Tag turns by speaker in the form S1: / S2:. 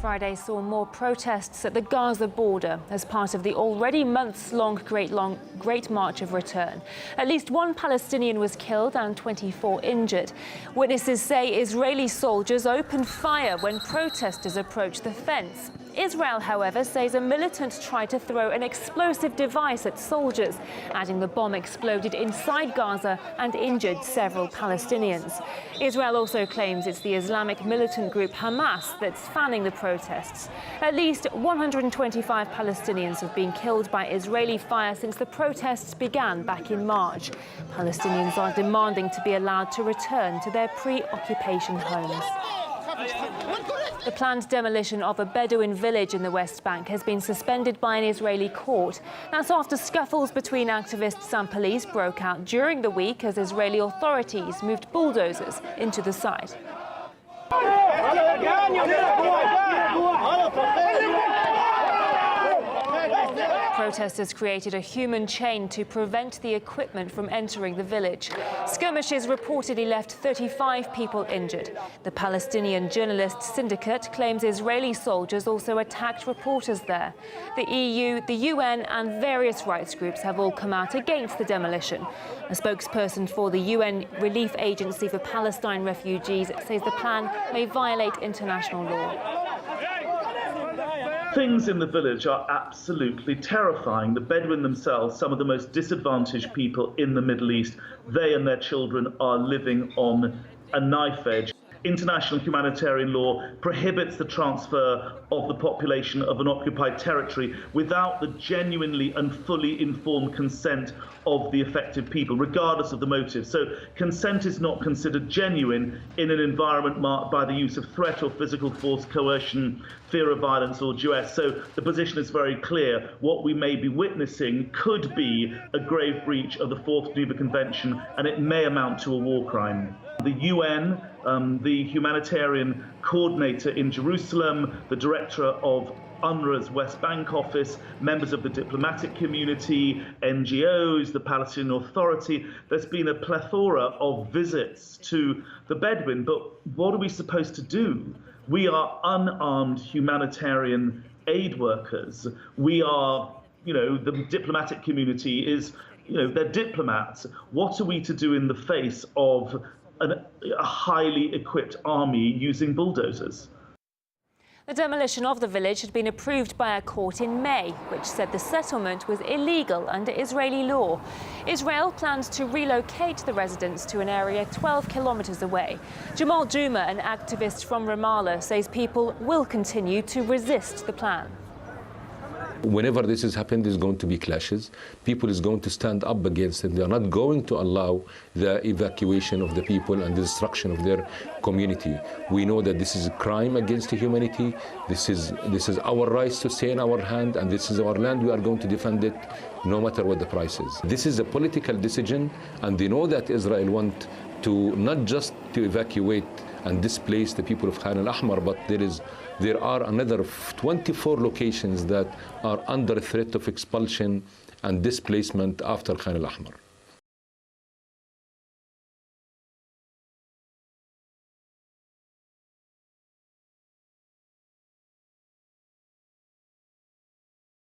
S1: Friday saw more protests at the Gaza border as part of the already months-long Great March of Return. At least one Palestinian was killed and 24 injured. Witnesses say Israeli soldiers opened fire when protesters approached the fence. Israel, however, says a militant tried to throw an explosive device at soldiers, adding the bomb exploded inside Gaza and injured several Palestinians. Israel also claims it's the Islamic militant group Hamas that's fanning the protests. At least 125 Palestinians have been killed by Israeli fire since the protests began back in March. Palestinians are demanding to be allowed to return to their pre-occupation homes. The planned demolition of a Bedouin village in the West Bank has been suspended by an Israeli court. That's after scuffles between activists and police broke out during the week as Israeli authorities moved bulldozers into the site. Protesters created a human chain to prevent the equipment from entering the village. Skirmishes reportedly left 35 people injured. The Palestinian Journalists Syndicate claims Israeli soldiers also attacked reporters there. The EU, the UN and various rights groups have all come out against the demolition. A spokesperson for the UN Relief Agency for Palestine refugees says the plan may violate international law.
S2: Things in the village are absolutely terrifying. The Bedouin themselves, some of the most disadvantaged people in the Middle East, they and their children are living on a knife edge. International humanitarian law prohibits the transfer of the population of an occupied territory without the genuinely and fully informed consent of the affected people, regardless of the motive. So consent is not considered genuine in an environment marked by the use of threat or physical force, coercion, fear of violence or duress. So the position is very clear. What we may be witnessing could be a grave breach of the Fourth Geneva Convention, and it may amount to a war crime. The UN, the humanitarian coordinator in Jerusalem, the director of UNRWA's West Bank office, members of the diplomatic community, NGOs, the Palestinian Authority. There's been a plethora of visits to the Bedouin, but what are we supposed to do? We are unarmed humanitarian aid workers. We are, the diplomatic community is, they're diplomats. What are we to do in the face of a highly equipped army using bulldozers?
S1: The demolition of the village had been approved by a court in May, which said the settlement was illegal under Israeli law. Israel plans to relocate the residents to an area 12 kilometers away. Jamal Juma, an activist from Ramallah, says people will continue to resist the plan.
S3: Whenever this has happened, there's going to be clashes. People is going to stand up against it. They are not going to allow the evacuation of the people and the destruction of their community. We know that this is a crime against humanity. This is our rights to stay in our hand, and this is our land. We are going to defend it no matter what the price is. This is a political decision, and they know that Israel want to not just to evacuate and displace the people of Khan al-Ahmar, but there are another 24 locations that are under threat of expulsion and displacement after Khan al-Ahmar.